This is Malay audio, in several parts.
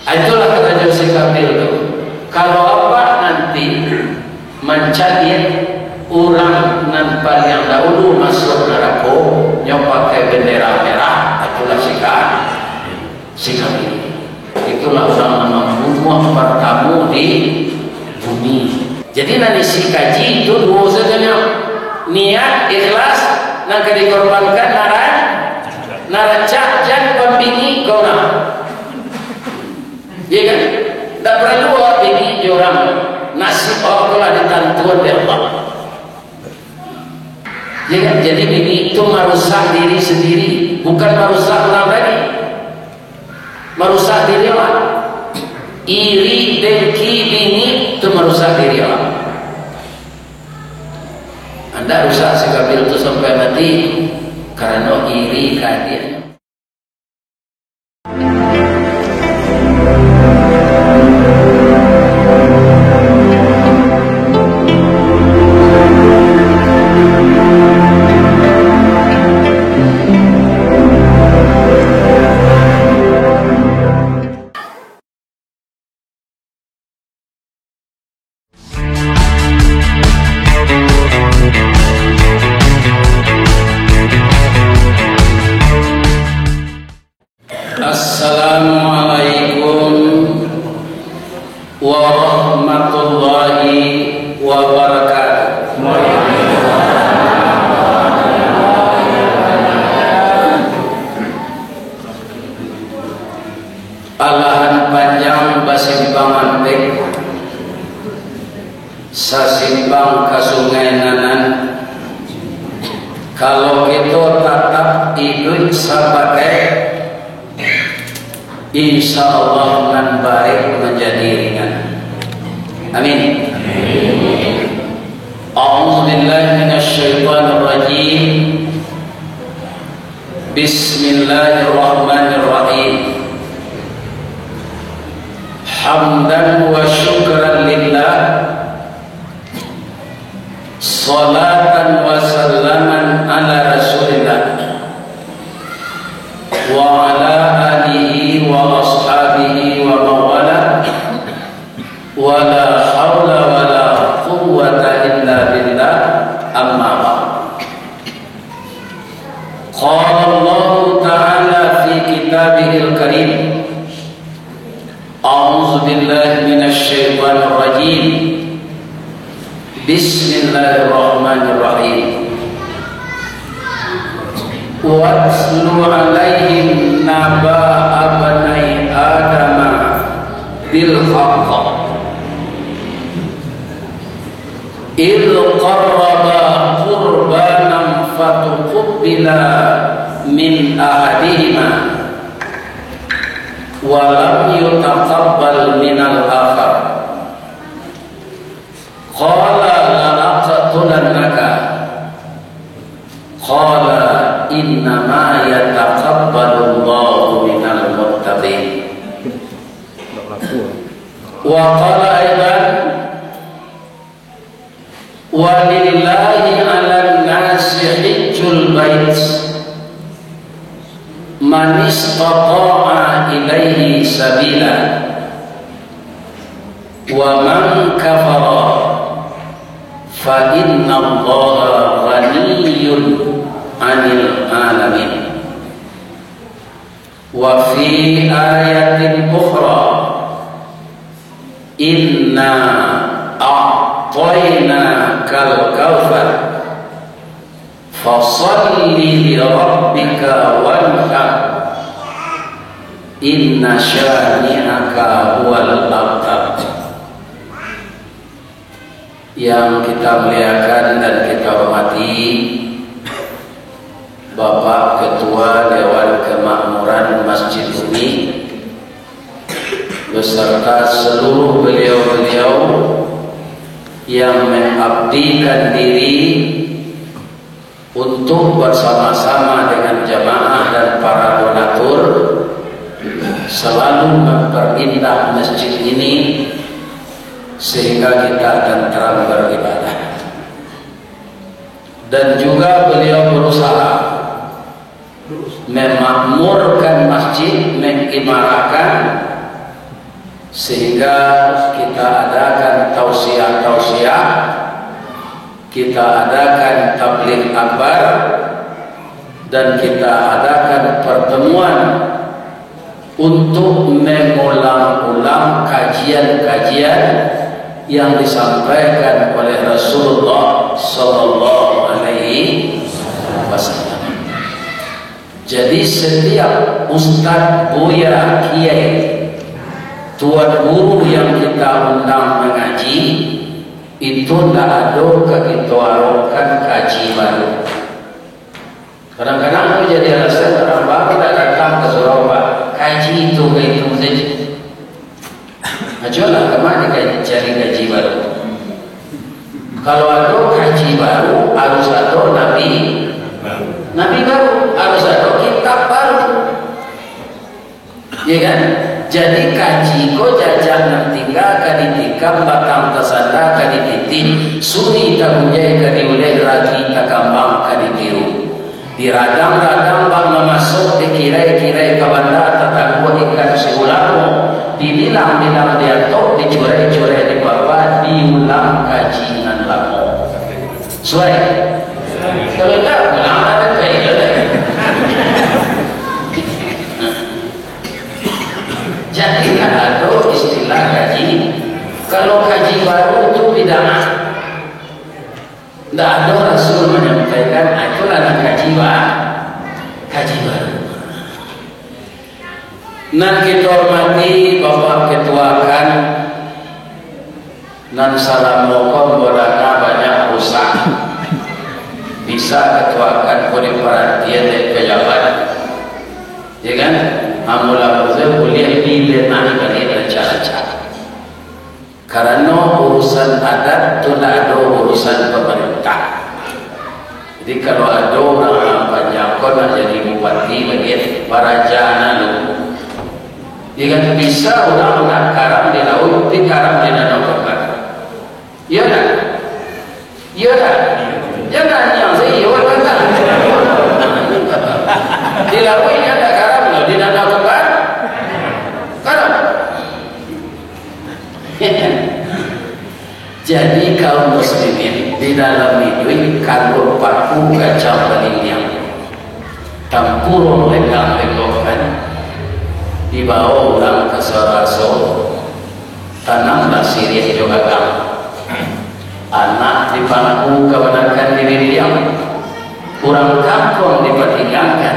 Itulah kata Jose Kamil itu. Kalau apa nanti mencari orang nan paling dahulu masuk neraka yang pakai bendera merah, itulah si Kamil. Itulah orang membunuh bertamu di bumi. Jadi nanti si kaji itu dua saja, niat ikhlas nak dikorbankan naraca dan pembini kau nak. Ya kan? Tak perlu bini orang nasib Allah ditentukan oleh Allah. Ya kan? Jadi bini itu merusak diri sendiri, bukan merusak orang lain. Merusak diri Allah. Iri dengki bini itu merusak diri Allah. Anda rusak sekabil itu sampai mati karena iri kehadiran. Assalamualaikum warahmatullahi wabarakatuh. Alahan panjang basimbangan pek sasimbang ke sungai nanan. Kalau kita tetap hidup sebagai insya Allah dengan baik menjadi ringan. Amin. A'udzubillahi minasyaitonirrajim. Bismillahirrahmanirrahim. Hamdan wa syukran lillah, salatan wa salaman ala rasulillah wa ala alihi wa ashabihi wa mawala wa la hawla wa la quwwata illa billah, amma ba'd. Qala Allah ta'ala fi kitabihil karim, a'udzu billahi minasy syaithanir rajim. Bismillahirrahmanirrahim. Watlu alaihim naba'a bani Adama bil haqq idh qarraba qurbanan fatuqbila min ahadihima wa lam yutaqabbal minal akhar. Qala la'aqtulannaka qala innama yataqabbalu Allahu minal muttaqin. Wa qala aidan walillahi 'alan nasi hajjul bait man istata'a ilaihi sabila wa man kafara fa inna Allaha ghaniyyun 'anil 'alamin. Wa fi ayatin ukhra inna a'tainakal kautsar fasholli li rabbika wanhar inna syani'aka huwal abtar. Yang kita muliakan dan kita hormati Bapak Ketua Dewan Kemakmuran Masjid Umi beserta seluruh beliau-beliau yang mengabdikan diri untuk bersama-sama dengan jamaah dan para donatur selalu memperindah masjid ini sehingga kita tentram beribadah. Dan juga beliau berusaha memakmurkan masjid, diimarahkan sehingga kita adakan tausiah-tausiah, kita adakan tabligh akbar, dan kita adakan pertemuan untuk mengulang-ulang kajian-kajian yang disampaikan oleh Rasulullah Sallallahu Alaihi Wasallam. Jadi setiap ustaz, buya, kiai, tuan guru yang kita undang mengaji itu tidak ada kita arokan kaji baru. Kadang-kadang aku jadi alasan orang baru tidak datang ke Surabaya, kaji itu saja. Ajolah kemana cari kaji baru? Kalau ada kaji baru harus ada nabi baru, harus ada kitab baru, ya kan? Jadi kaji ko jajah nantiga kaditikam batang tasanda kadititin suri takunjai kadiulai ragi takambang kaditiru diradang-radang bang memasuk dikirai-kirai kabanda tatangguh ikan seulamo dibilang-bilang diatok dicurai-curai di bawah diulang kaji nan lamo suai kalau tak ulang ada kayak jadi kan ada istilah kaji. Kalau kaji baru itu bid'ah. Tidak ada Rasul menyampaikan itulah kaji baru. Nan kita hormati Bapak Ketua kan, nan salamualaikum bodana banyak rusak. Bisa ketuakan beri perhatian dan pejabat, ya kan? Amula betul boleh dibenahi balik cara-cara. Karena urusan adat itu tidak ada urusan pemerintah. Jadi kalau ada orang panjangkon jadi bupati bagian para jana lu, jika bisa orang nak karam di laut, di karam di danau Toba. Ya tak? Ya tak? Jangan yang saya orang tak. Di laut ini ada karam loh, di danau Toba. Karam. Jadi kaum muslimin di dalam hidup kalau paku kacau beliau tampurung legang-legokan dibawa ulang ke Saraso tanamlah sirih juga kam anak dipangku kebenakan diri dia kurang kampung dipertinggalkan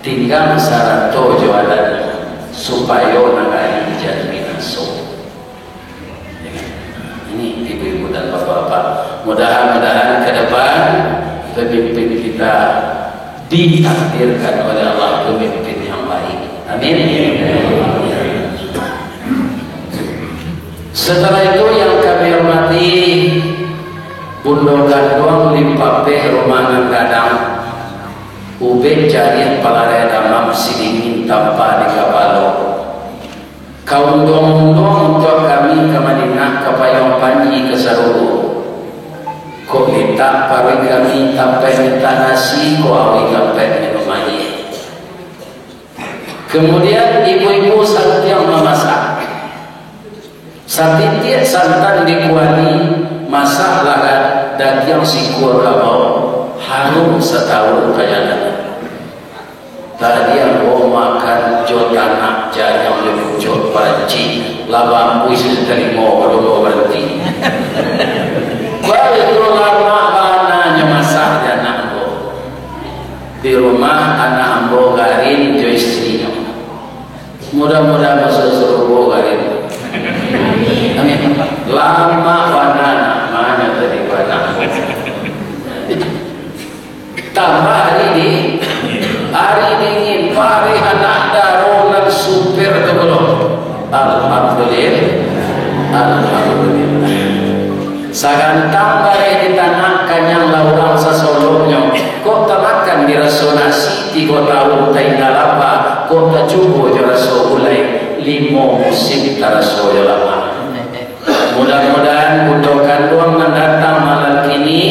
tinggal sarato jualan supaya negari jadikan so. Ini ibu-ibu dan bapak-bapak, mudah-mudahan ke depan pemimpin kita ditakdirkan oleh Allah pemimpin yang baik. Amin. Setelah itu yang kami hormati Bundo Gandong Limpape Romangan Gadang Ube Jarian Palare Damam Sidingin tanpa di Kapalo kaum dong-dong untuk kami ke Madinah ke Payung Panji ke Sarulu kok minta pawe kami sampai minta nasi kok awi sampai minum air. Kemudian ibu-ibu satu yang memasak satitik santan dikuali masak lagat daging sikur kabau harum setahun kayanan. Tadi yang mau makan jotanak jarang lebujut panci labang puisi terima belum berhenti. Baik lama anaknya masak dan ambo di rumah anak ambo garin jo istrinya. Mudah-mudahan masuk surga garin. Amin. Lama wanana mana tadi wanana. Tambah hari ini. Hari dingin, hari anak darunan supir itu belum. Alhamdulillah. Sagantang bare ditanahkan yang laurang sasolongnya. Kok tamakan dirasonasi 3 tahun tinggal apa? Kok tak cukup jaraso ulai 5 musim taraso lama. Mudah-mudahan untuk kandung mendatang malam ini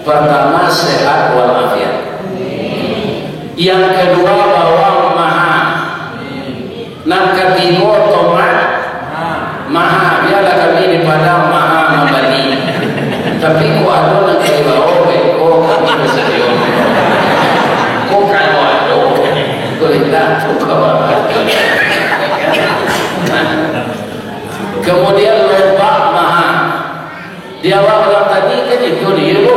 pertama sehat walafiat. Yang kedua bawang mahal, Nak ketiga tomat maha, biarlah kami di Padang maha membeli. Tapi kau ada nak kira kau kami bersedia. Kau kalau ada, kau lihat kau apa? Kemudian lomba maha. Di awal orang tadi kan itu dia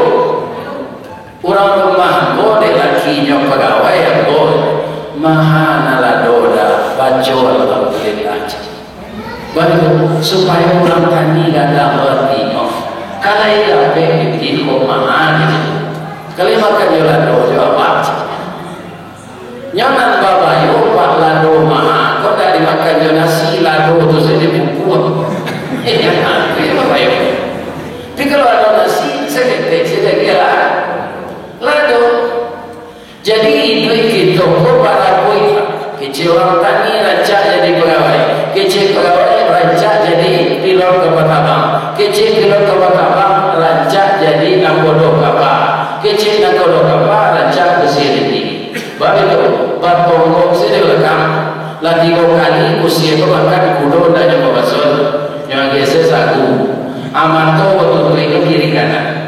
orang rumah boleh lakinya pegawai yang boleh maha naladoda bacol alhamdulillah. Baru supaya orang tani gada berarti kalau ia pergi kau maha gitu. Kalau makan lado jawab. Nyaman babayo pak lado maha. Kau dari makan nasi lado tu saja buku. Babayo. Tapi kalau ada nasi saya kira lado. Jadi itu kita para koi kecil orang tani rancak jadi pegawai, kecil pegawai rancak jadi pilot kapal terbang, kecil pilot kapal terbang rancak jadi nangkodo kapal, kecil nangkodo kapal rancak bersiriti. Baru itu batongkok saya lekam lagi kali usia itu makan kudo dan yang berbasol yang geser saku amanto waktu itu kiri kanan.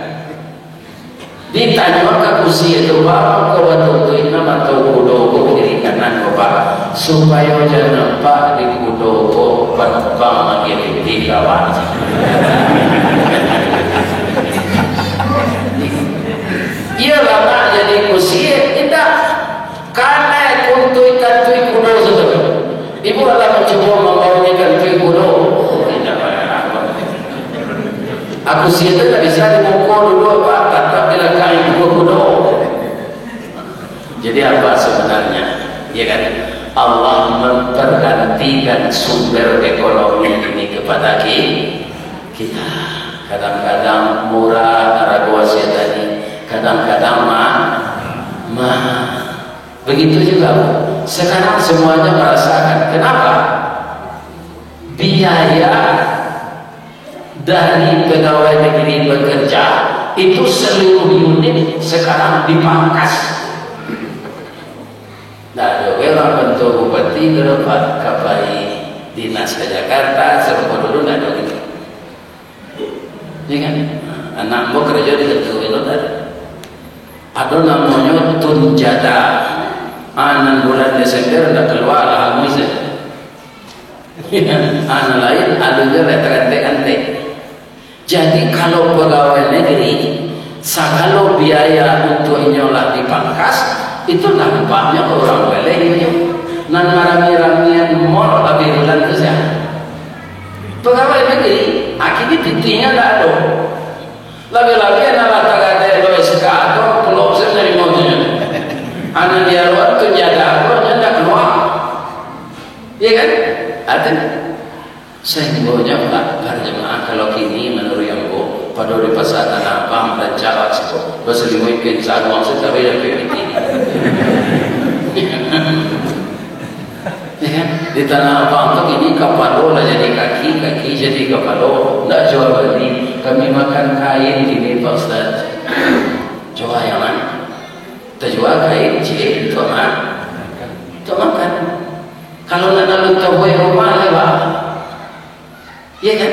Ditanya ke usia itu bapak ke waktu itu nama tahu kudo kiri kanan bapak supaya jangan nampak di kudo penumpang lagi di kawan. Ia lama jadi usia tidak karena kuntui kantui kudo saja. Ibu adalah mencoba membawanya kantui kudo. Aku siapa tak bisa dimukul dulu apa tetap dilakukan kudo. Jadi apa sebenarnya? Ya kan? Allah mempergantikan sumber ekonomi ini kepada kita. Kadang-kadang murah aragosia tadi, kadang-kadang mahal. Begitu juga. Sekarang semuanya merasakan. Kenapa? Biaya dari pegawai negeri bekerja itu seluruh unit sekarang dipangkas. Nah, orang bentuk bupati berobat kapai dinas ke Jakarta sebelum dulu nggak ada gitu. Ya kan? Anak mau kerja di tentu itu tadi. Ada namanya tunjata. Anak bulan Desember dah keluar lah misalnya. Anak lain adunya letak-letak. Jadi kalau pegawai negeri, kalau biaya untuk nyolah dipangkas, itu nampaknya orang boleh nan marami-ramian mall lebih bulan tu saja. Pegawai negeri, akhirnya pintunya tak ada. Lebih-lebih anak tagada LSK atau pelok dari mobilnya. Anak dia luar tu jaga, orang tak keluar. Ya kan? Ada. Saya ingin tak berjemaah kalau kini menurut yang go pada di pasar tanah abang dan Jawa sebab berselimut kencan uang setawi dan PPT. Ya kan? Di tanah abang tu kini kapalo lah jadi kaki jadi kapalo. Tak jual beli. Kami makan kain kini Pak Ustaz. Jual yang mana? Terjual kain cik itu mah. Itu makan. Kalau nak lalu terbuai rumah lewat. Ya kan?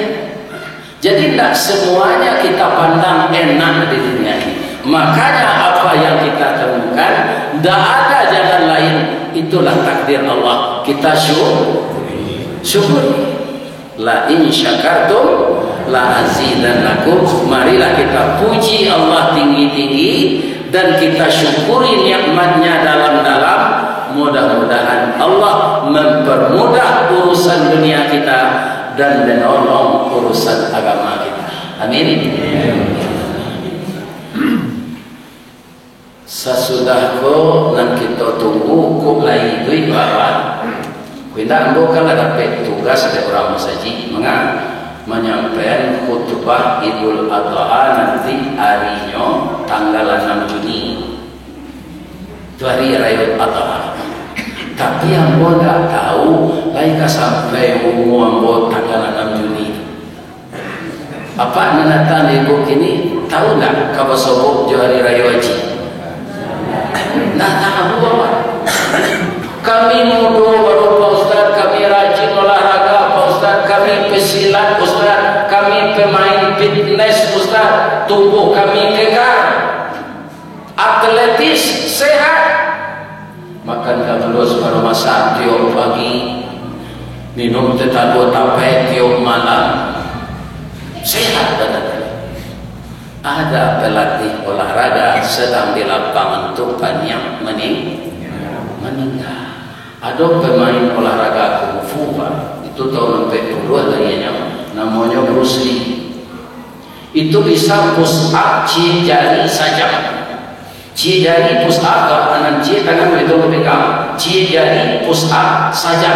Jadi tidak semuanya kita pandang enak di dunia ini. Makanya apa yang kita temukan, tidak ada jalan lain. Itulah takdir Allah. Kita syukur. La in syakartum la azidannakum. Marilah kita puji Allah tinggi-tinggi dan kita syukuri nikmatnya dalam-dalam. Mudah-mudahan Allah mempermudah urusan dunia kita dan menolong urusan agama kita. Amin. Sesudah ko nan kita tunggu ko lai duit berapa? Kita ambil kalau dapat tugas dari orang masjid menyampaikan khutbah Idul Adha nanti harinya tanggal 6 Juni. Itu hari Raya Adha. Tapi yang gua tak tahu, laika sampai umur gua tanggal 6 Juni. Apa menata nego kini? Tahu tak kabar sobok Johari Raya Haji? Tak tahu apa. Kami mudo baru Pak Ustaz, kami terus baru masak tiap pagi, minum tetap 2 tape tiap malam, sehat badan. Ada pelatih olahraga sedang di lapangan itu banyak meninggal. Ada pemain olahraga kung fu Pak, itu tahun 42 tadinya, namanya Bruce Lee. Itu bisa push up jari saja. Jari push up kanan tangan itu pegang. Jari push up saja.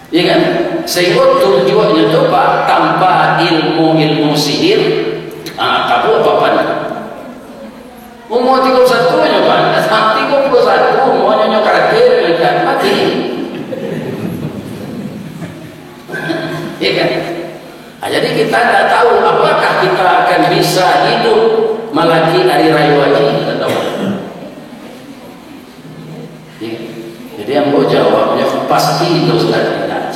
Ya kan? Sehingga tujuannya itu Pak, tanpa ilmu sihir, tahu apa-apa. Umur 31 nya Pak, 31 umurnya karakter dan mati. Ya kan? Jadi kita tidak tahu apakah kita akan bisa hidup melaki hari raya haji, kita tahu. Ya. Jadi yang mau jawabnya pasti itu Ustaz tidak.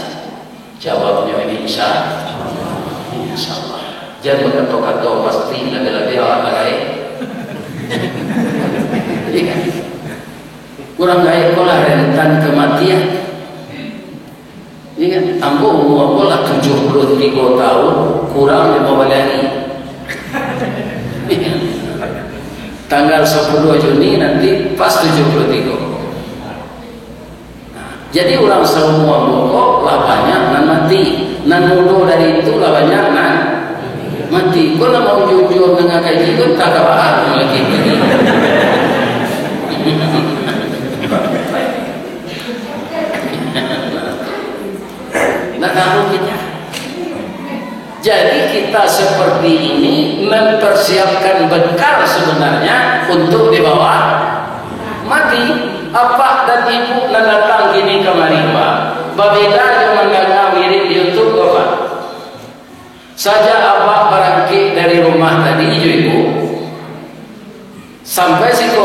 Jawabnya insya Allah. Jangan berkata-kata pasti lagi-lagi apa lain. Ya. Kurang baik kalau rentan kematian. Ingat, ambo umur lah 73 tahun, kurang 5 hari. Tanggal 10 Juni nanti pas 73. Jadi orang semua pokok lah banyak nan mati, nan mudo dari itu lah banyak nan mati. Kalau mau jujur dengan kayak gitu tak apa lagi. Nah, tahu kita. Jadi kita seperti ini mempersiapkan bekal sebenarnya untuk dibawa mati. Apa dan ibu nak datang gini kemari Pak. Babeda yang mengganggu wirid di YouTube Pak. Saja abah berangkit dari rumah tadi ibu sampai situ.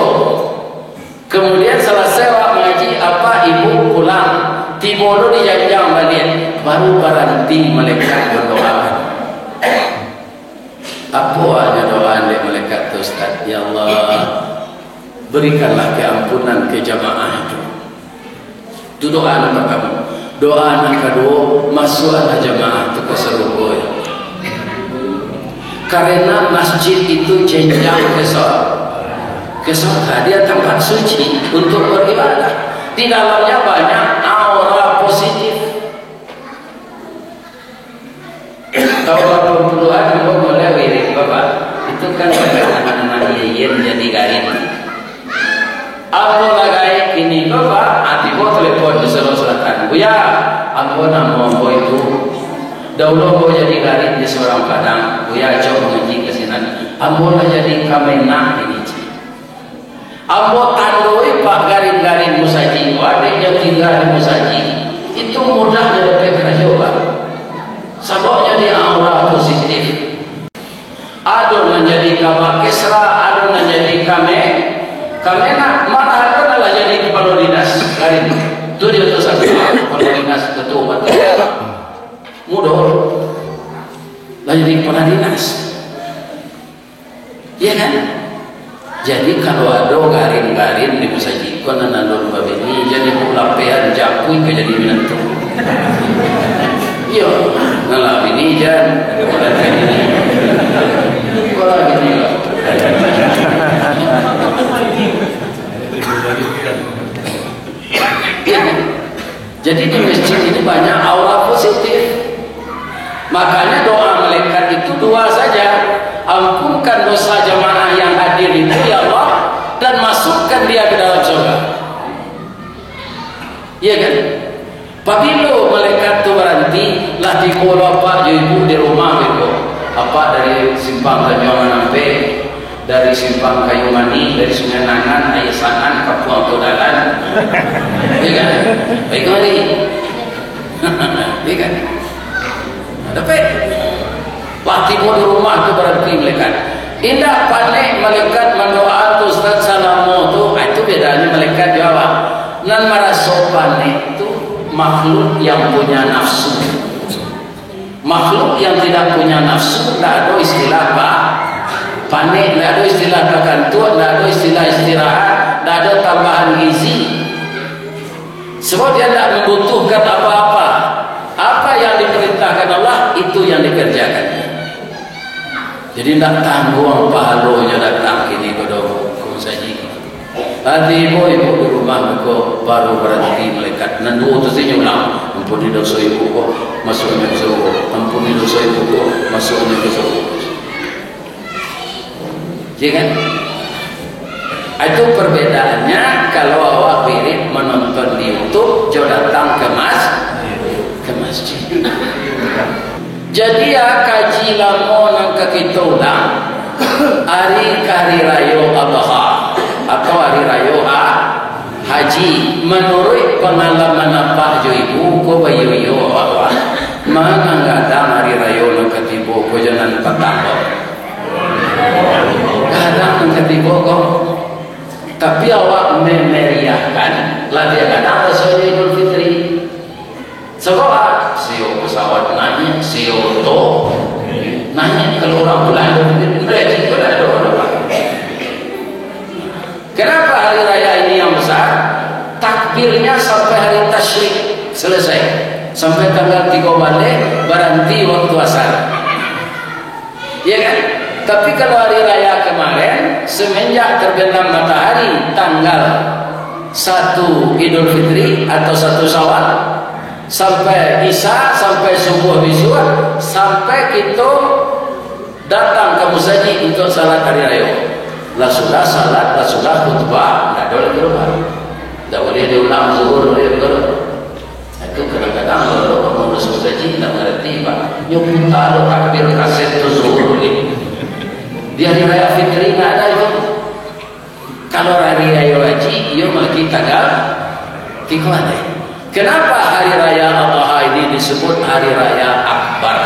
Kemudian selesai mengaji apa ibu pulang. Tiba di janjang balik baru berhenti malaikat berdoa. Apa aja doa dari malaikat itu Ustaz? Ya Allah, berikanlah keampunan ke jamaah itu. Itu doa nomor kamu. Doa yang kedua, masuklah jamaah itu ke surga. Karena masjid itu jenjang ke surga, dia tempat suci untuk beribadah. Di dalamnya banyak aura positif. Aura perpuluhan juga boleh wirid Bapak. Itu kan anak-anak yen jadi gaib. Aku lagai ini Bapak, hati gua telepon diserah-serahkan. Buya, aku nama gua itu. Dahulu gua jadi gaib di seorang Padang. Buya coba ngaji ke sini. Aku lah jadi kamenak ini. Ambo tandoi Pak garin-garin musaji, wadah yang tinggal di musaji, itu mudah dapat kerja Pak. Sebabnya dia aura positif. Ada menjadi kabar kesra, ada menjadi kamena, malah adalah jadi kepala dinas garin. Itu dia tu satu kepala dinas ketua. Mudah, lah jadi kepala dinas. Iya kan? Jadi kalau ada garin-garin di musajikon dan nandun babeni jadi pulapean jakui ke jadi minantu. Iya, ngalah ini jan, kemudian ini. Kalau gini lah. Jadi di masjid ini banyak aura positif. Makanya doa malaikat itu dua saja. Ampunkan dosa jamaah yang hadir itu ya Allah, dan masukkan dia ke dalam surga. Iya kan? Apabila malaikat itu berhenti lah di kolam Pak ibu di rumah itu apa dari simpang Tanjungan Ampe, dari simpang Kayu Mani, dari Sungai Nangan, Aisangan, Kapuang Todalan. Iya kan? Baik kali. Iya kan? Dapat. Waktu di rumah itu berarti malaikat. Indah pandai malaikat mendoa tu Ustaz salamu tu, itu bedanya malaikat jawab. Nan marasopan itu makhluk yang punya nafsu. Makhluk yang tidak punya nafsu, tidak ada istilah apa? Panik, tidak ada istilah kekantuan, tidak ada istilah istirahat, tidak tidak ada tambahan gizi. Sebab dia tidak membutuhkan apa-apa. Apa yang diperintahkan Allah itu yang dikerjakannya. Jadi tidak tanggung pahalonya datang kini kodoh saji. Tadi ibu di rumah mereka baru berhenti melekat. Nandu tu sini ulang. Ampuni dosa ibu kok masuknya ke surga. Ampuni dosa ibu kok masuknya ke surga. Ya kan? Itu perbedaannya kalau awak mirip menonton di YouTube, jauh datang ke masjid. Jadi ya kaji lama nang kita ulang hari raya Adha atau hari raya haji. Menurut pengalaman apa jo ibu ko bayu awak mana kadang hari raya nang ketibo ko jangan petang kadang nang ketibo ko tapi awak memeriahkan lah dia kadang ada Idul Fitri. Sebab CEO pesawat nanya, CEO to nanya kalau orang pulang mereka juga ada orang. Kenapa hari raya ini yang besar? Takbirnya sampai hari tasyrik selesai, sampai tanggal 3 balik berhenti waktu asar. Ya kan? Tapi kalau hari raya kemarin semenjak terbenam matahari tanggal 1 Idul Fitri atau 1 Syawal sampai Isya, sampai subuh besok, sampai kita datang ke masjid untuk salat hari raya. Lah sudah salat, lah sudah khutbah, tidak boleh berubah, tidak boleh diulang zuhur, boleh berubah. Itu kadang-kadang kalau mengurus masjid tidak mengerti pak. Nyumput ada takbir kaset itu zuhur ini. Di hari raya Fitri tidak ada itu. Kalau hari raya haji, ia lagi tanggal 3 hari. Kenapa hari raya Adha ini disebut hari raya akbar?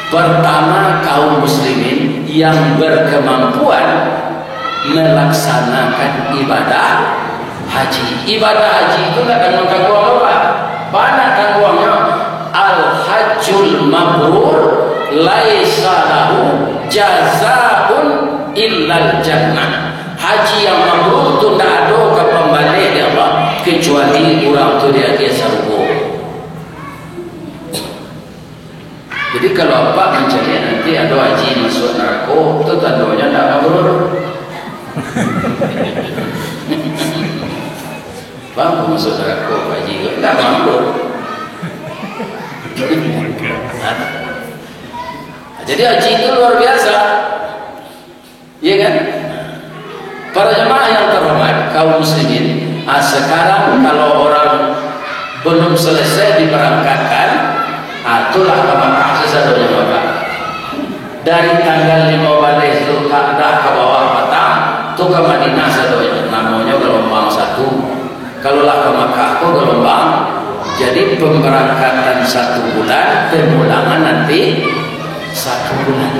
Pertama, kaum muslimin yang berkemampuan melaksanakan ibadah haji. Ibadah haji itu tidak akan tanggung apa? Banyak tanggungannya. Al-hajjul mabrur laisa lahu jazaa'un illal jannah. Haji yang mabrur itu tidak ada kepembalik dia Allah kecuali orang tu dia surga. Jadi kalau apa mencari nanti ada haji masuk neraka, itu tandanya tidak mabrur. Bang masuk neraka haji tidak mabrur. Jadi haji itu luar biasa, ya kan? Para jemaah yang terhormat, kaum muslimin, sekarang kalau orang belum selesai diberangkatkan, itulah ke Makkah sesadanya Bapak. Dari tanggal 15 Zulqa'dah ke bawah petang, itu ke Madinah sadanya, namanya gelombang 1. Kalau lah ke Makkah itu gelombang. Jadi pemberangkatan 1 bulan, pemulangan nanti 1 bulan.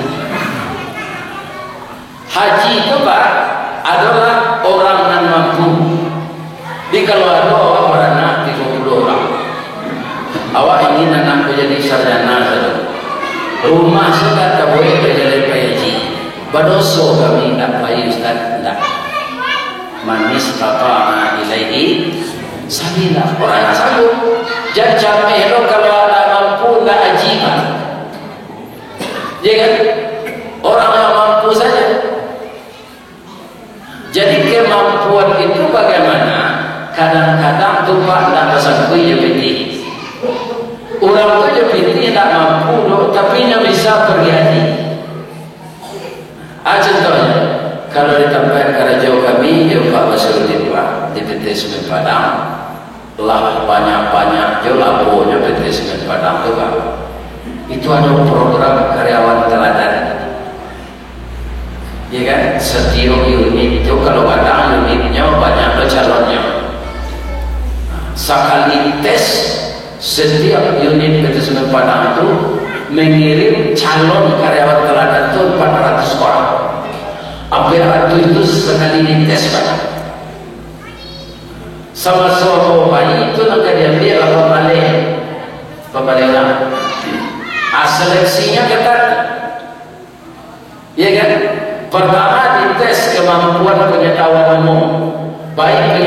Haji itu Pak adalah orang non mampu. Jadi kalau ada orang beranak 30 orang, awak ingin anakku jadi sarjana, rumah sudah tak boleh berjalan haji. Badoso kami tak payah Ustaz, tak. Manis tata'a ilaihi sabila. Orang yang sanggup. Jajah mehlo kalau ada mampu tak haji kan? Ya kan? Orang yang mampu saja. Jadi kemampuan itu bagaimana? Kadang-kadang tumpah tak tersangkut je piti. Orang tu je piti tak mampu loh, tapi dia bisa pergi haji. Contohnya, kalau di tempat kerja kami, Pak Basrudin Pak di PT Semen Padang, lah banyak-banyak je labonya PT Semen Padang tu Pak. Itu ada program karyawan teladan. Ya kan, setiap unit itu kalau ada unitnya banyak calonnya. Sekali tes setiap unit PT Semen Padang itu mengirim calon karyawan teladan itu 400 orang. Hampir itu sekali dites Pak. Sama suatu bayi itu nak diambil apa balik, pembalikan. Seleksinya ketat, ya kan? Pertama dites kemampuan pengetahuan umum.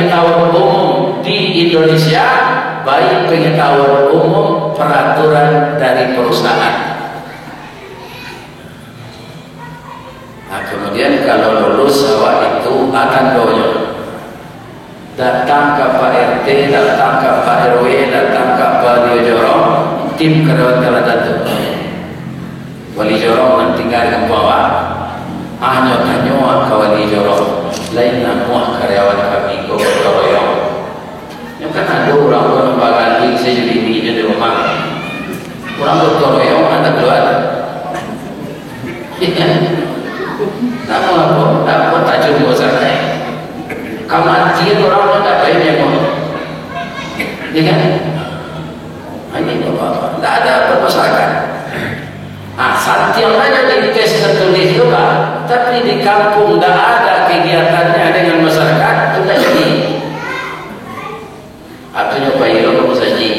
pengetahuan umum di Indonesia, baik pengetahuan umum peraturan dari perusahaan. Nah, kemudian kalau lulus awak itu akan doyo datang ke Pak RT, datang ke Pak RW, datang ke Pak Wali Jorong, tim karyawan tertentu. Wali Jorong nanti tinggal ke bawah, hanya tanya ke Wali Jorong, lain nama karyawan kami ke Joroyong. Yang kan ada orang bagali saya jadi ini di rumah, orang ke Joroyong ada keluar. Nama apa? Apa tajuk bosannya? Kematian orang tak baik yang mau, ya kan? Ini apa? Tak ada perpustakaan. Santiang aja di tes tertulis juga, tapi di kampung tak ada kegiatannya dengan masyarakat, itu tak jadi. Artinya Pak Iro kamu saji,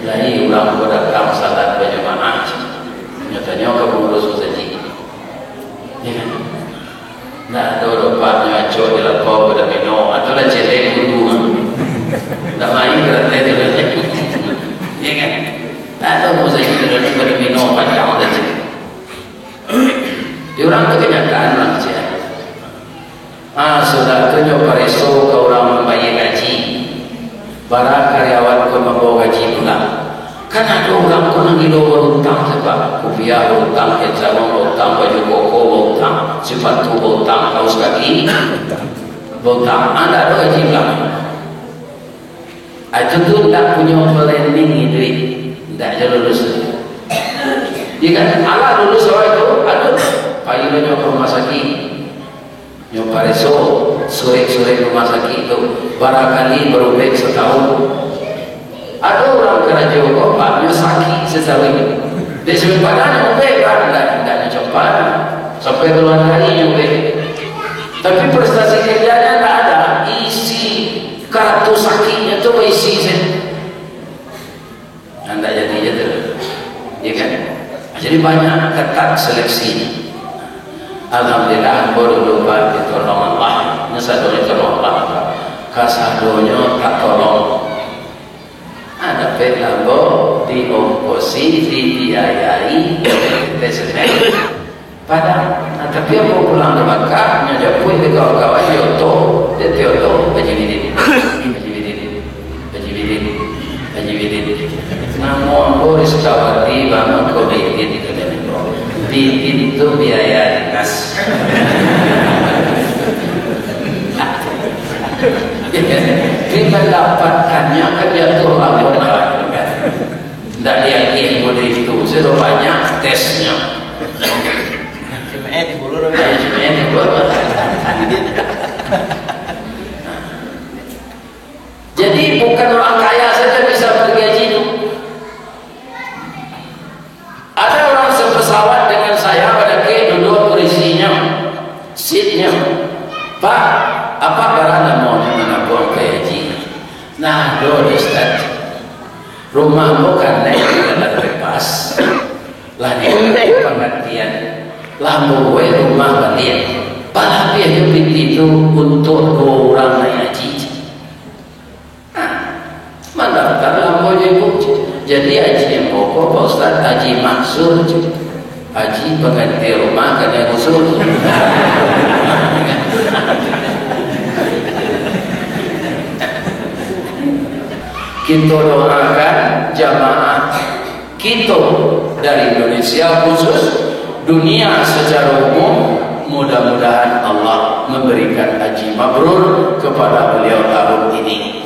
lahi ulang berdatang salat berjamaah, nyatanya kamu urus saji, ya kan? Nah, ada rupanya cowok di lapau pada minum, atau lah celeng dulu, tak main kerana dia lagi, ya kan? Tak tahu masa itu dah pada minum panjang dah cek. Diorang tu kenyataan orang cek. Sudah tu nyoba reso ke orang membayar gaji, barang karyawan kau membawa gaji pula. Kan ada orang kau nak gilo berhutang sebab kopiah berhutang, kecap berhutang, baju koko berhutang, sepatu berhutang, kaos kaki berhutang. Anda ada gaji pula. Itu tu tak punya planning duit, tak je lulus. Dia kan ala lulus awal itu, aduh, pagi lo nyoba rumah sakit, nyoba reso, sore-sore rumah sakit itu, barangkali berubah setahun. Ada orang kerja kok baknya sakit sesawi. Dia sebenarnya nyobek kan, tidak nyoba sampai keluar hari nyobek. Tapi prestasi kerjanya tak ada, isi kartu sakitnya tu isi sen. Anda jadi ya kan? Jadi banyak ketat seleksi. Alhamdulillah baru lupa ditolong Allah. Nyesadonya tolong Allah. Kasadonya tak tolong. Ada pelabo diongkosi, dibiayai, tersebut. Pada, tapi aku pulang ke Makkah, nyajak pun ke kawan-kawan Yoto, dia Yoto, Haji Bidin. Namun aku risawati bangun kau Bidin itu dan itu. Bidin itu biaya dinas. Kita dapatkannya kan dia tu lapor kan. Tak diakui model itu, serupanya tesnya. Jadi bukan orang kaya saja bisa bergaji itu. Ada orang sepesawat dengan saya pada duduk kursinya, seatnya. Pak, apa barang mau mana buang ke haji? Nah, do Ustaz. Rumah bukan naik dalam lepas. Lah ni pengertian. Lampu rumah balik. Pala dia hidup itu untuk 2 orang naik haji. Mana tak lampu itu? Jadi haji yang pokok Pak Ustaz, haji maksud haji pengganti rumah kena usul. Kita doakan jamaah kita dari Indonesia khusus dunia secara umum, mudah-mudahan Allah memberikan haji mabrur kepada beliau tahun ini.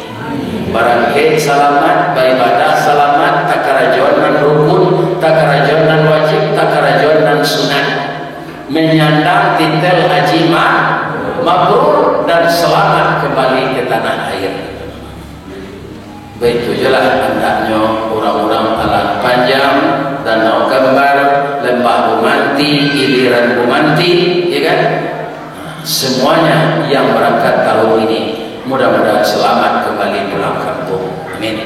Barangkali selamat, beribadah selamat, tak kerajuan dan rukun, tak kerajuan dan wajib, tak kerajuan dan sunat, menyandang titel haji mabrur dan selamat kembali ke tanah air. Begitu jelas hendaknya orang-orang talang panjang, danau kembar, lembah Bumanti, iliran Bumanti, ya kan? Semuanya yang berangkat tahun ini mudah-mudahan selamat kembali pulang kampung. Amin.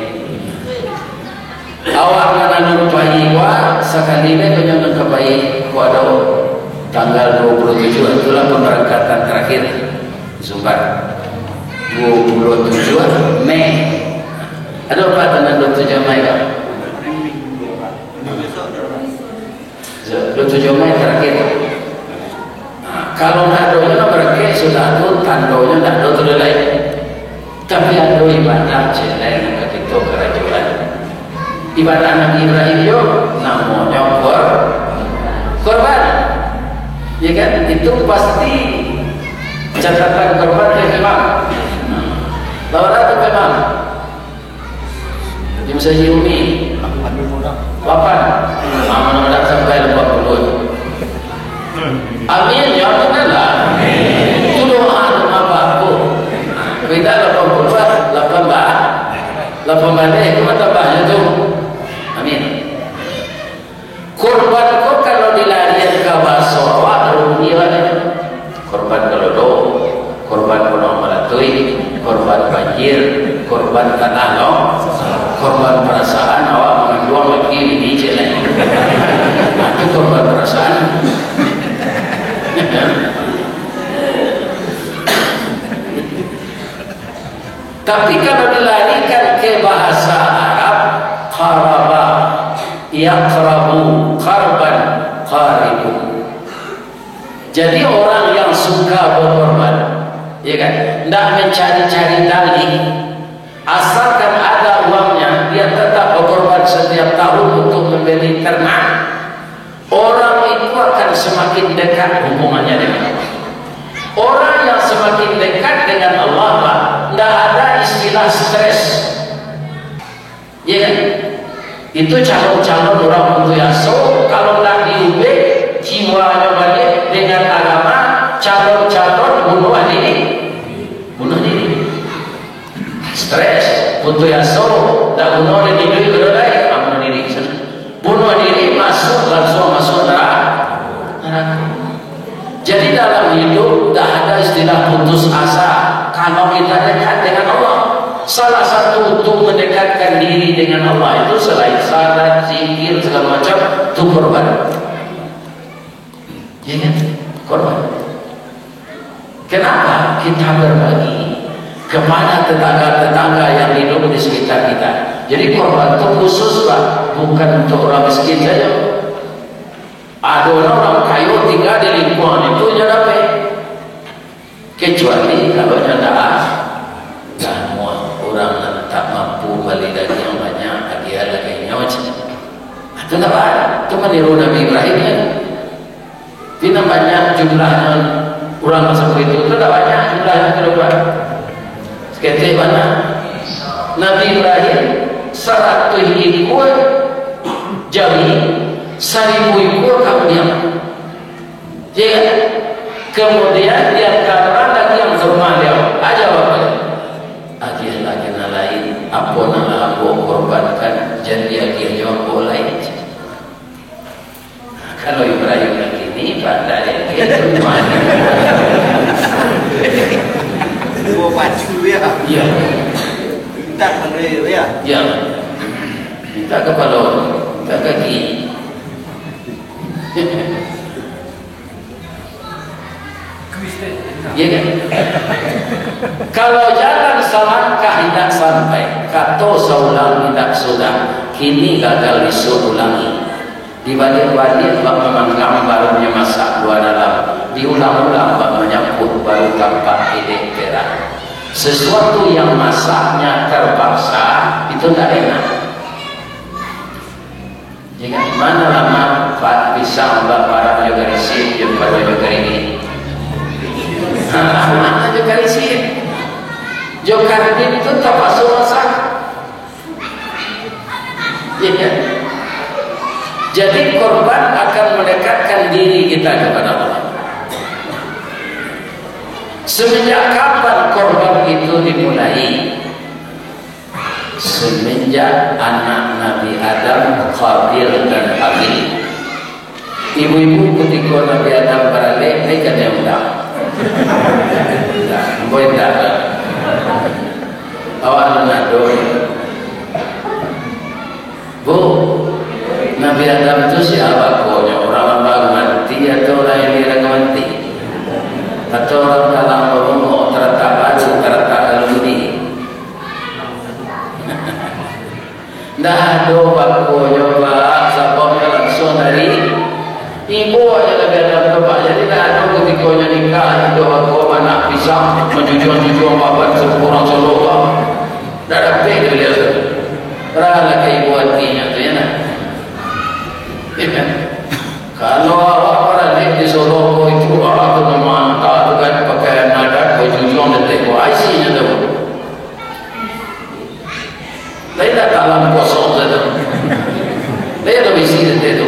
Awak menanam bayi wa sekali ini penyambut kebayi ku ada tanggal 27 itulah pemberangkatan terakhir Sumbar. 27 Mei. Ada apa tentang 27 Mei Pak? 27 Mei terakhir. Nah, kalau tidak ada berarti sudah itu tandanya tidak ada tu lain. Tapi ada ibadah lain ketika kerajaan. Ibadah Nabi Ibrahim yo namanya korban. Ya kan? Itu pasti catatan korban yang memang. Lawan itu memang. Jam saja Umi 8 mana sampai 40. Amin ya Allah. Itu doa apa aku. Kita 18 itu tambahnya tu. Amin. Korban kau kalau dilarian ke basawa rupiah. Korban kalau do, korban kono malatui, korban banjir, korban tanah no, korban perasaan awak menjual lagi ini jalan. Itu korban perasaan. Tapi kalau dilarikan ke bahasa Arab, qaraba, yaqrabu, qarban, qaribu. Jadi orang yang suka berkorban, ya kan, tidak mencari-cari dalih, asalkan ada uangnya, dia tetap berkorban setiap tahun untuk membeli ternak. Orang itu akan semakin dekat hubungannya dengan Allah. Orang yang semakin dekat dengan Allah, tidak ada istilah stres. Ya kan? Itu calon-calon orang mutuyaso, kalau tidak diubah jiwanya balik dengan agama, calon-calon bunuh diri. Stres, mutuyaso, tidak bunuh diri berdaya, bunuh diri. Bunuh diri langsung masuk neraka. Jadi dalam hidup tidak ada istilah putus asa kalau kita dekat dengan Allah. Salah satu untuk mendekatkan diri dengan Allah itu selain salat, zikir, segala macam, itu korban. Ya kan? Korban. Kenapa kita berbagi kepada tetangga-tetangga yang hidup di sekitar kita? Jadi korban itu khusus lah, bukan untuk orang miskin saja. Ada orang kayu tinggal di lingkungan itu dia dapat. Kecuali kalau tidak semua orang tak mampu beli daging yang banyak, dia dagingnya macam itu tak ada. Itu meniru Nabi Ibrahim kan. Tidak banyak jumlahnya orang seperti itu tak banyak jumlahnya berubah. Sekitar mana? Nabi Ibrahim 100 ekor jari, 1000 ekor kambing. Ya, kemudian dia karena lagi yang rumah dia aja apa? Akhir lagi lain apa nama aku korbankan jadi akhirnya aku lain. Kalau Ibrahim lagi ni pada dia rumah. Dua baju ya. Ya. Minta kembali ya. Ya. Minta kepala, minta kaki. Ya kan? Kalau jalan selangkah tidak sampai, kata seulang tidak sudah, kini gagal disuruh ulangi. Dibalik-balik memang gambarnya masak dua dalam, diulang-ulang menyambut baru tampak ide perak. Sesuatu yang masaknya terpaksa itu tidak enak. Jika mana lama Pak bisa para juga risip yang pada juga ini. Mana juga risip. Jokardin itu terpaksa masak. Ya. Jadi korban akan mendekatkan diri kita kepada Allah. Semenjak kapan korban itu dimulai? Semenjak anak Nabi Adam, Qabil dan Habil. Ibu-ibu ketika Nabi Adam beralih, mereka dia undang. Boleh tak? Awak menado. Bu, Nabi Adam itu siapa? Pokoknya orang baru mati atau orang yang dirang mati, atau orang dalam rumah terletak baju, terletak dalam Dah ada baku nyoba sababnya langsung dari ibu aja lagi ada bapak. Jadi dah ada ketikanya nikah ada baku anak pisang menjujur-jujur bapak sepurang solo. Dah ada pek dia tu. Rala ke ibu hatinya tu ya nak. Kalau awak balik di Solo itu awak tu mantap tu kan pakaian adat berjujur dan teko IC-nya tu. Lain tak dalam kosong saja. Lain ada visi itu.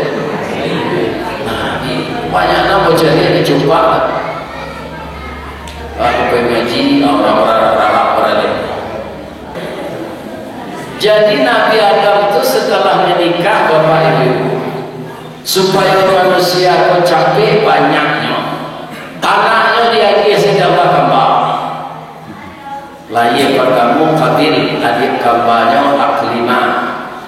Nah, banyak nama jadi dijumpa. Aku pengaji orang-orang ini. Jadi Nabi Adam itu setelah menikah Bapak Ibu, supaya manusia itu capek banyaknya, anaknya dia segala kembang. Lahir pertama Habil, adik kembarnya Aklima.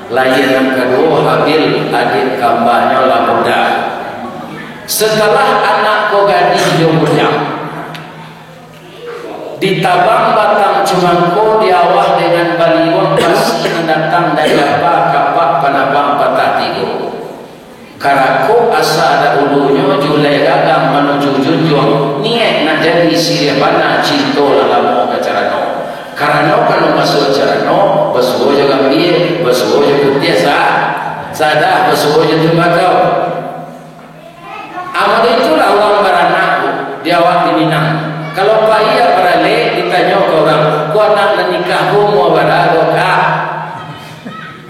Lahir yang kedua Habil, adik kembarnya Labuda. Setelah anak ko gadis jombrang, ditabang batang cumangko diawah dengan baliwang pasti mendatang dari apa kapak panabang patah tiga. Karako asa ada ulunya julai gagang menuju junjung niat nak jadi siripana cinta lalamu acara no. Karena kalau masuk acara no, basuh juga biar, basuh juga biasa, sadar basuh juga tembakau. Amal itulah orang beranak dia awak di Minang. Kalau payah beralih ditanya ke orang, kau nak nikah mau berapa kah?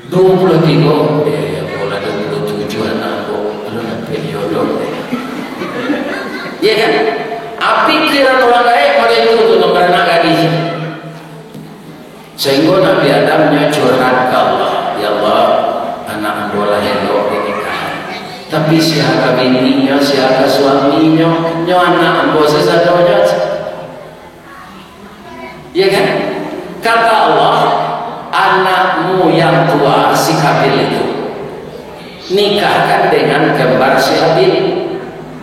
23. Bola 27 anak aku, lu nak jodoh. Ya kan? Api kira orang lain pada itu tu beranak gadis. Sehingga Nabi Adam curhat ke Allah, ya Allah, anak bola hendak nikah. Tapi siapa bininya, siapa suaminya, nyo anak ambo sesadonya. Ya kan? Kata Allah, anakmu yang tua si Habil itu nikahkan dengan kembar si Habil.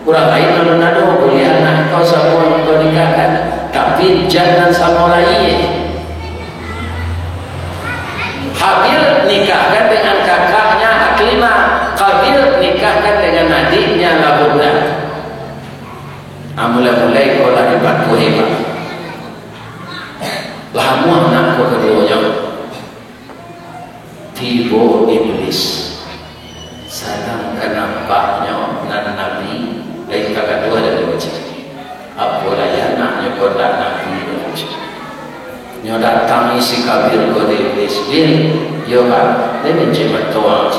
Kurang lain nado boleh anak kau sama kau nikahkan, tapi jangan sama lain. Habil nikahkan dengan kakaknya Aklima, Habil nikahkan dengan adiknya Labuda. Mulai-mulai kau lagi batu hebat. Lamu anak kau keduanya tiba iblis. Sadang kenampaknya nan Nabi lain kakak dua dari wajah. Apalah ya anaknya kau dan Nabi wajah. Nyo datang isi Habil ko de iblis bil yo kan dia mencemat tuan.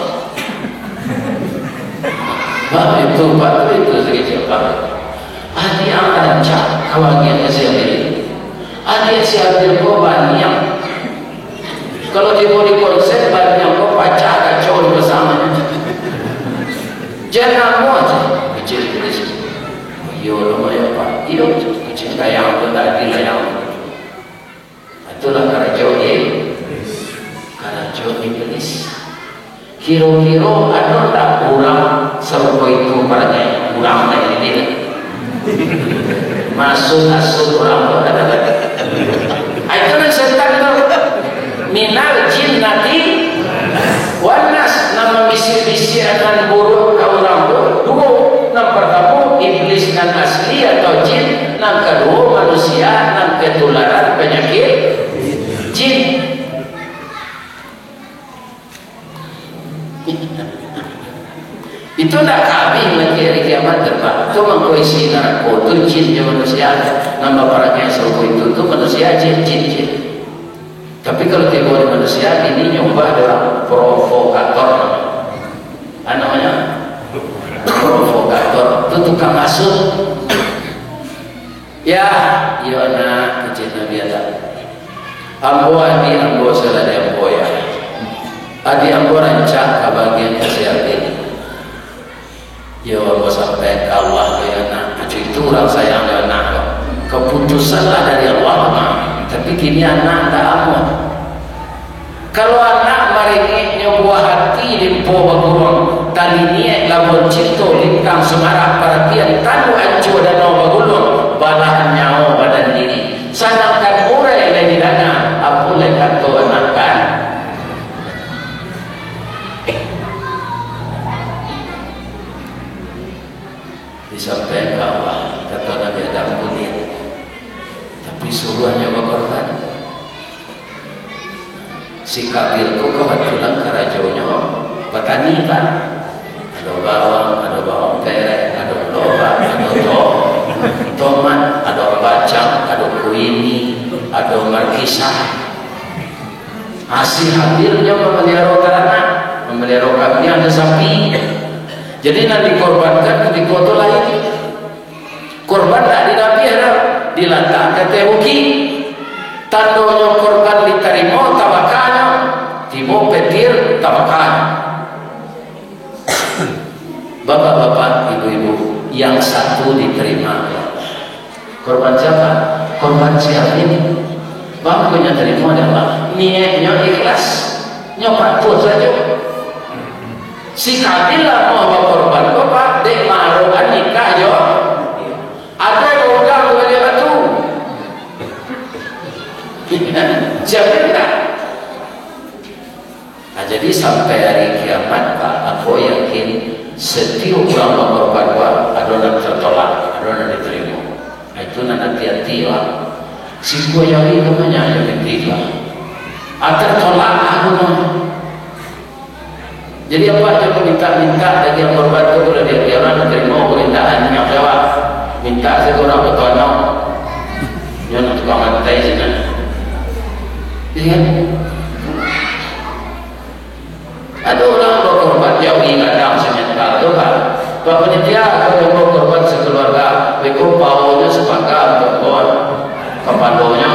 Pak itu siapa? Adi akan cak kawannya si Habil. Adi si Habil ko banyak. Kalau dia mau dikonsep banyak ko pacak kacau bersama. Jangan mau aja kecil iblis. Yo lumayan pak. Yo kecil kayak apa tadi lah yang itulah karajo iblis. Kira-kira ada tak kurang sampai itu paranya kurang dari ini. Masuk orang ada. Itulah setan tu. Minal jinnati wanas nama misi akan buruk ke orang tu. Dua, yang pertama iblis dan asli atau jin, yang kedua manusia yang ketularan penyakit jin. Itu tak kambing lagi hari kiamat depan. Itu mengkoisi neraka. Itu jinnya manusia. Nama orang yang serupa itu manusia jin. Tapi kalau tiba di manusia ini nyoba adalah provokator. Namanya provokator. Itu tukang masuk. Ya, iya anak kecil Nabi Adam. Ambo adi ambo selada ambo ya. Adi ambo rancak kebagiannya siapa ini. Ya ambo sampai ke Allah ya anak. Itu orang sayang ya anak. Keputusanlah dari Allah mah. Tapi kini anak tak aman. Kalau anak maringnya buah hati limpo bagulung tali niat lawan cinta lintang semarah perhatian tanu ancu dan bagulung balah nyawa badan diri. Sedangkan orang yang di dana apa lagi kata anak kan kebetulan kerajaannya petani kan, ada bawang kerek, ada lobak, ada tomat, ada bacang, ada kuini, ada markisah. Hasil hadirnya memelihara ternak, memelihara kambing, ada sapi. Jadi nanti dikorbankan ketika itu lain. Korban tak dinabiara, diletakkan tebuki. Tandanya korban diterima tabakannya, tiba petir tabakan. Bapak-bapak, ibu-ibu, yang satu diterima. Korban siapa? Korban siapa ini? Bangkunya terima adalah niatnya ikhlas, nyoba tuh saja. Si Kabila mau korban bapak, dek marukan nikah yo. Ada orang boleh batu. Siapa tak? Nah, jadi sampai hari kiamat Pak, aku yakin setiap orang berkorban Pak, ada yang tertolak, ada yang diterima. Nah, itu nanti hati-hati lah. Si gua jauhi kemana yang ketiga. Tertolak aku noh. Jadi apa yang minta dari yang korban itu boleh dia orang terima permintaan yang jawab. Minta sekurang bertono. Jangan tukang mantai sini. Lihat. Ada orang berkorban jauhi kadang senyata tu kan. Bapaknya dia kalau berkorban sekeluarga, mereka baunya sepakat berkorban, kepadonya,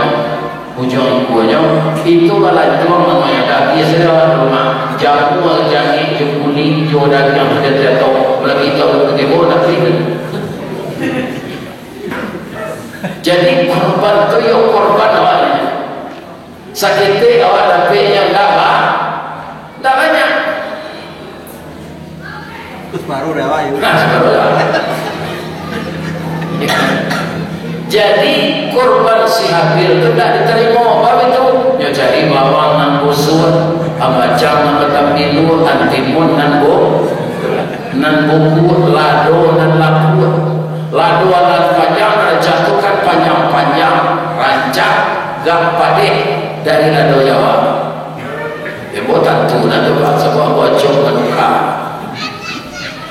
ujung ibunya, itu malah itu namanya daging sedang rumah, jamu jangan jempuli jodoh yang sudah tertahu, lagi tahu ketemu nanti. Jadi korban tu yo korban awalnya. Sakitnya awal tapi yang dah banyak. Terus baru dah ayo. Jadi korban si Habil itu tidak diterima. Apa itu? Dia cari bawang nan busur, ambacang nan betambilu, antimun nan buku, lado nan lapur. Lado nan panjang, jatuhkan panjang-panjang, rancak, gak padeh dari lado Jawa. Ibu tentu nanti buat sebuah bocor menuka.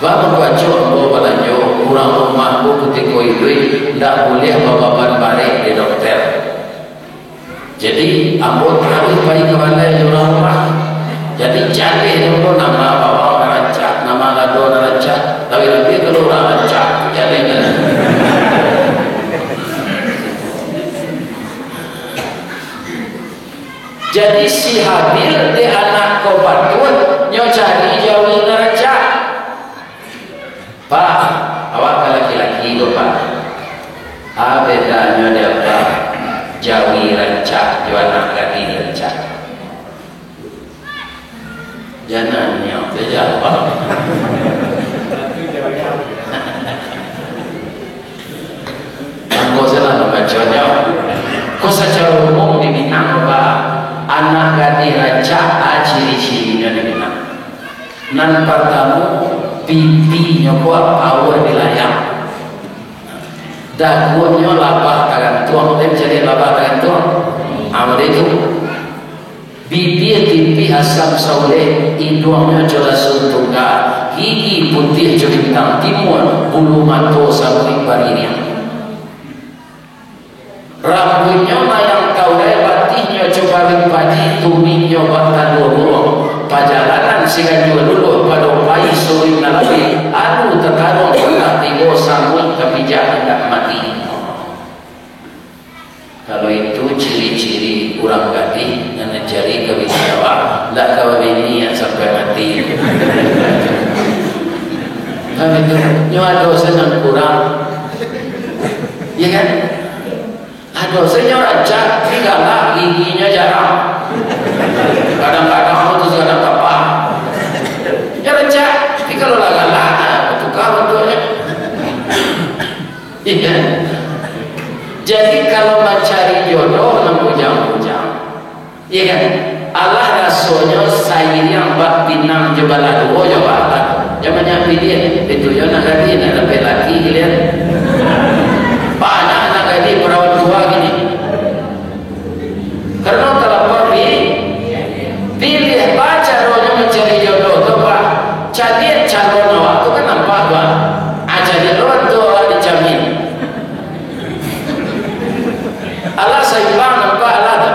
Bapak bocor bawa balanjo, kurang rumah bu ketika itu tidak boleh bawa balik di dokter. Jadi ambo harus bayi kembali di rumah. Jadi cari dulu nama bawang rancak, nama lado rancak, tapi lebih kalau rancak jadi kan. Jadi si Habil di anak kobatun nyo cari jauhi rancak. Pak, awak laki-laki tu Pak. Bedanya dia Pak, jauhi rancak, jual anak lagi rancak. Jangannya dia jawab. Aku selalu bacanya. Kau secara umum di Minang Pak, anak gadis rancak ciri-cirinya di Minang. Nan pertama pipinya kuat power di layang, dagunya labah tangan tuang, dia jadi labah tangan tuang. Amal itu bibir tipi asam saule, hidungnya jelas tunggal, gigi putih jadi bintang timur, bulu mata sampai barinya. Rambutnya mayang kaulai, batihnya coba rimpadi, tuminya bakal dua pajalanan sehingga dulu pada bayi suri nalabi, aduh terkadang pernah tigo sanggup kepijak tidak mati. Kalau itu ciri-ciri kurang gadis yang mencari kebijakan, tidak kawin niat sampai mati. Tapi itu nyawa dosa yang kurang, ya kan? Dosanya rancak, tinggallah giginya jarang. Kadang-kadang itu kadang apa? Ya rancak, tapi kalau lagalah, tukar bentuknya. Iya. Jadi kalau mencari jodoh, bujang-bujang. Iya kan? Allah rasulnya sayang bak pinang jebala dua jebala. Zamannya pilih itu yang nak lagi, nak lebih lagi kalian. Banyak anak gadis perawat tua gini. Karena kalau pilih awak tu kan nampak tuan aja di luar tu dijamin Allah seimbang nampak Allah tu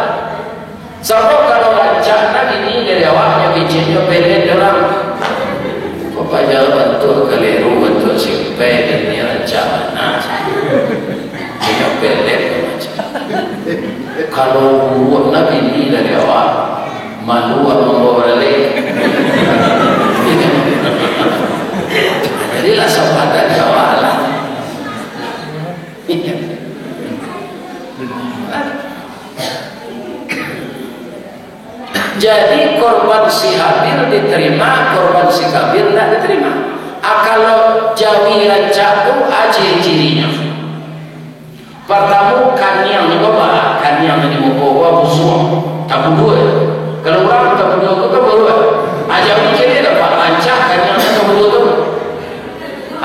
sebab kalau rancang ini dari awaknya bicinnya pelet orang apa jawaban tu keliru betul si pelet ni rancang punya pelet kalau buat Nabi ini dari awal malu membawa balik jadilah sahabat dari awal lah jadi korban si Habil diterima, korban si Kabil tidak diterima. Kalau jawi rancak itu ciri-cirinya pertama kanyang ni bapak kanyang ni bawa busuk tabu dua kalau orang tabu dua itu kan baru jawi jadi dapat rancak kanyang ni tabu dua tu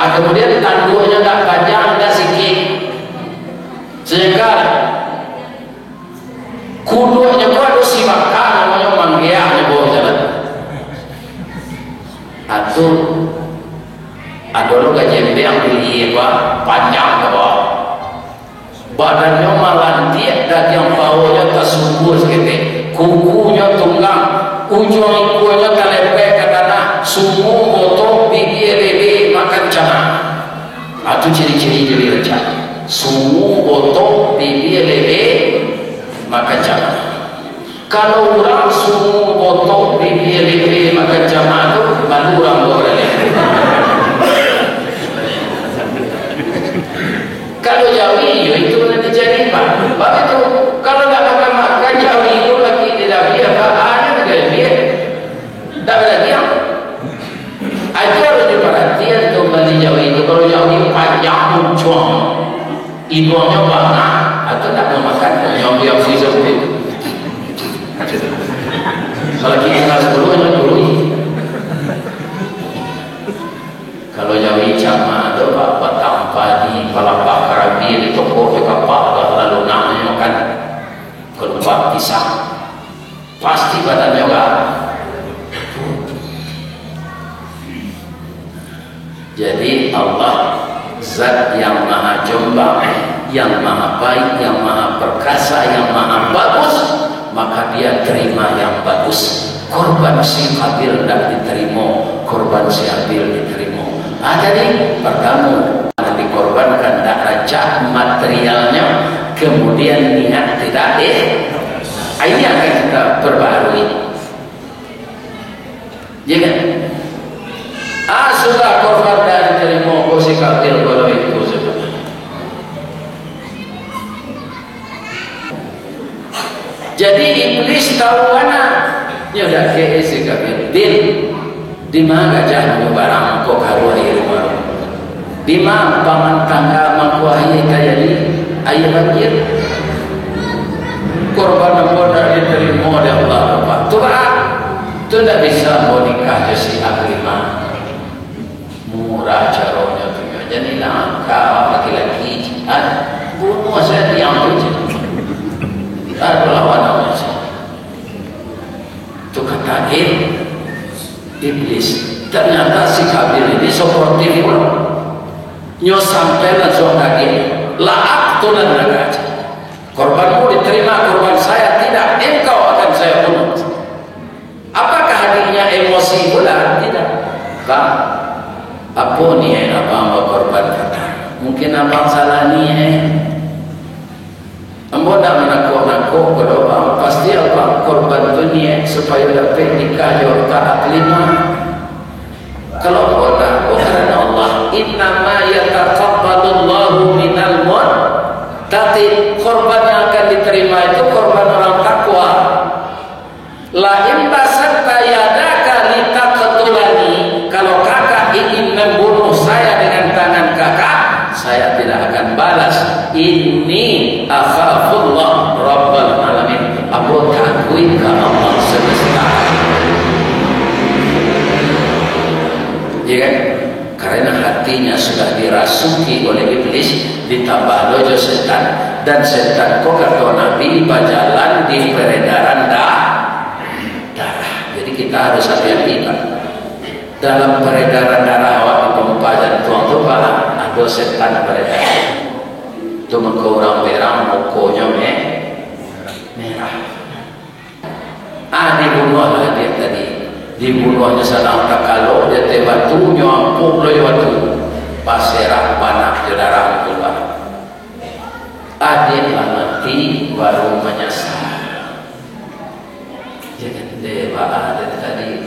kemudian tanduknya tak panjang tak sikit sehingga kudunya pun ada si makan namanya manggiang bawa jalan atau ada orang gajah yang beli apa panjang ke bawah badannya malantik dan yang bawahnya tersubur sekali kukunya tunggang ujung ikunya terlepek ke tanah semua botol bigi lele makan cana itu ciri-ciri jadi rencana semua botol bigi lele makan cana kalau orang semua botol bigi lele makan cana itu baru orang boleh kalau jawi itu nanti jadi apa? Bapak itu kalau tak akan makan jawi itu lagi tidak biar ada tidak biar tak ada yang aja harus diperhatikan untuk beli jawi itu kalau jawi panjang muncul hidungnya banyak atau tak mau makan yang biar sisa itu kalau kita kelas 10 yang dulu kalau jawi cama atau bapak tanpa di palapa karabi di toko di kapal lalu namanya makan kelupak pisang pasti badannya enggak jadi Allah zat yang maha jombang yang maha baik yang maha perkasa yang maha bagus maka dia terima yang bagus korban si Habil tidak diterima korban si Habil diterima jadi pertama dikorbankan tak rancak materialnya kemudian niat tidak ini akan kita perbarui jangan sudah korban dan diterima si Habil kalau itu sebenarnya jadi iblis tahu mana dia dah ke si Habil di mana gajah barang kok haru air rumah di mana paman tangga mengkuahi kaya ni air banjir korban yang diterima oleh Allah tu tidak bisa mau nikah si agama murah caranya tu jadi langkah laki-laki bunuh saya diam saja ada lawan nama saya tu kata iblis ternyata si Habil ini suportif nyo sampai lah zona ini laak tu dan raga korbanmu diterima korban saya tidak engkau akan saya bunuh apakah hadirnya emosi pula tidak Pak apa ni abang korban kata mungkin abang salah ni ambo nak menakut-nakut kepada abang pasti abang korban tu ni supaya dapat nikah yo tak lima kalau abang nak karena Allah innama yataqabbalullahu minal muttaqin korban yang akan diterima itu korban orang takwa la in basatta yadaka litaqtulani kalau kakak ingin membunuh saya dengan tangan kakak saya tidak akan balas inni akhafullah rabbal alamin aku takut ke Allah semesta ya kan karena hatinya sudah dirasuki oleh iblis ditambah lojo setan dan setan kok kata Nabi berjalan di peredaran darah jadi kita harus hati-hati Pak dalam peredaran darah awak di pompa jantung tu pak ada setan beredar. Tu muka orang merah, mukanya merah. Dibunuh lah dia tadi. Dibunuhnya sedang tak kalau dia tebatu nyampuk loy watu paserah panak di darah keluar. Adil lah mati baru menyesal. Jangan dewa ada tadi.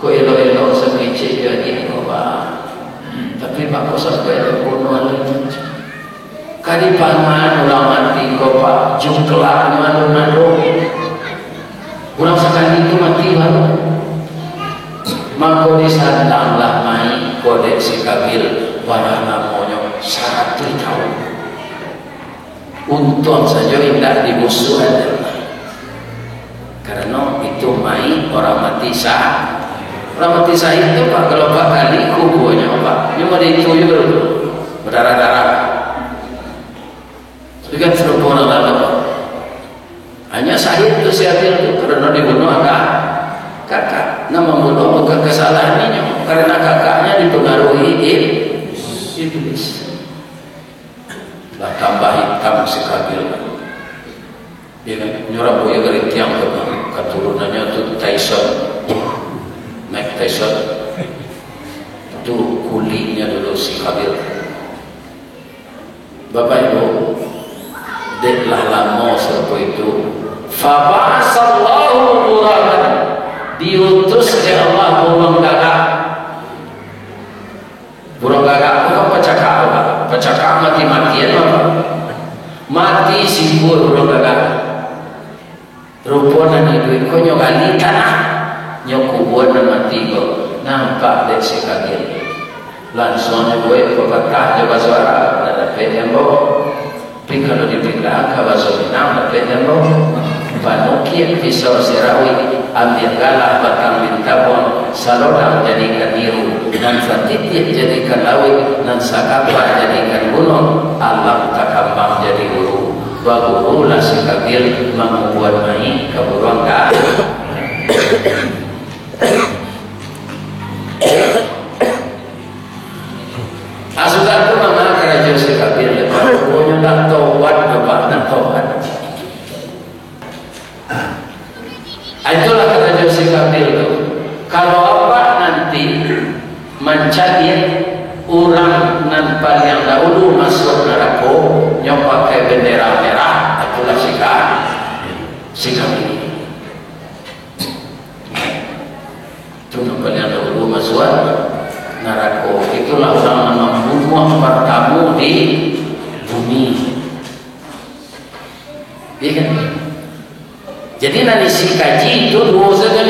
Ko elo-elo semicik jadi ko ba. Tapi pak kosas ko elo bunuh lagi. Kali pangan ulang mati ko pak jungkelak malu-malu. Ulang sekali itu mati baru. Maka disandanglah mai kode si Kabil warna monyok 1 tahun. Untung saja tidak dimusuh adalah karena itu mai orang mati sah. Orang mati sah itu pak kalau pak kali kubunya pak cuma dituyul berdarah-darah. Itu kan serupun Allah. Hanya sahid itu si Abil itu karena dibunuh kakak. Nah membunuh bukan kesalahannya karena kakaknya dipengaruhi iblis. Lah tambah hitam si Kabil. Dia nyurap boya dari tiang keturunannya itu Tyson, Mike Tyson. Itu kulinya dulu si Kabil. Bapak Ibu, deklah lama setelah itu. Faba'asallahu ghuraban, diutus oleh Allah burung gagak. Burung gagak bukan pecakak apa? Pecakak mati-matian apa? Mati sibur burung gagak. Rupanya itu konyo kali tanah nyokubuan mati ko nampak dek si Kabil. Langsungnya gue berkata coba suara ada yang bawa. Tapi kalau dipindah ke bahasa Minang dapat yang bawa. Panukian pisau sirawi ambil galah batang bintabon salodang jadikan biru dan satitik jadikan lawi dan sakapa jadikan gunung alam takambang jadi guru. Bagurulah si Kabil membuat mai ke burung gagak. Asukan tu mama kerajaan si Kabil lepas punya nak taubat lepas nak taubat. Itulah kerajaan si Kabil tu. Kalau apa nanti mencari orang nan paling dahulu masuk neraka yang pakai bendera merah, itulah si Kabil. Itu yang paling dahulu masuk neraka. Itulah orang yang membunuh pertama di bumi. Ya kan? Jadi nanti si kaji itu dua saja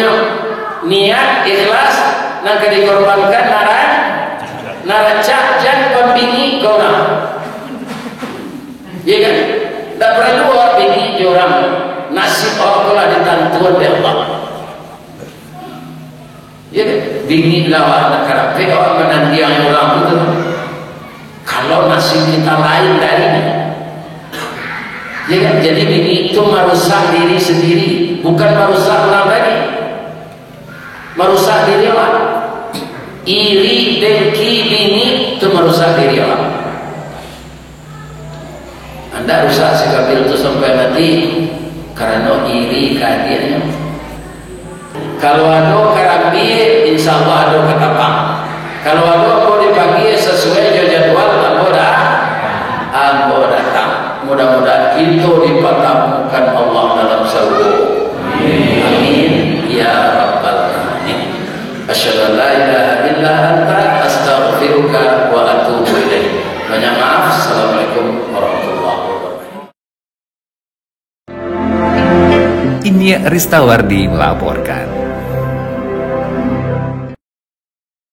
niat ikhlas nak dikorbankan naracak dan pembini korang. Ya kan? Tak perlu orang bini orang nasib orang telah ditentukan oleh Allah. Ya kan? Bini lawan karape orang menanti yang orang itu. Kalau nasib kita lain dari ini. Ya kan? Jadi bini itu merusak diri sendiri, bukan merusak orang lain. Merusak diri orang. Iri, dengki, bini itu merusak diri orang. Anda rusak si Kabil itu sampai mati karena iri kehadirannya. Kalau ada karambi, insya Allah ada ketapang. Kalau ada mau dipanggil sesuai jadwal, ambo datang. Mudah-mudahan itu dipertemukan Allah dalam surga. Amin ya rabbal alamin. Asyhadu an la ilaha illa anta astaghfiruka wa atubu ilaik. Banyak maaf. Assalamualaikum warahmatullahi wabarakatuh. Ini Ristawardi melaporkan.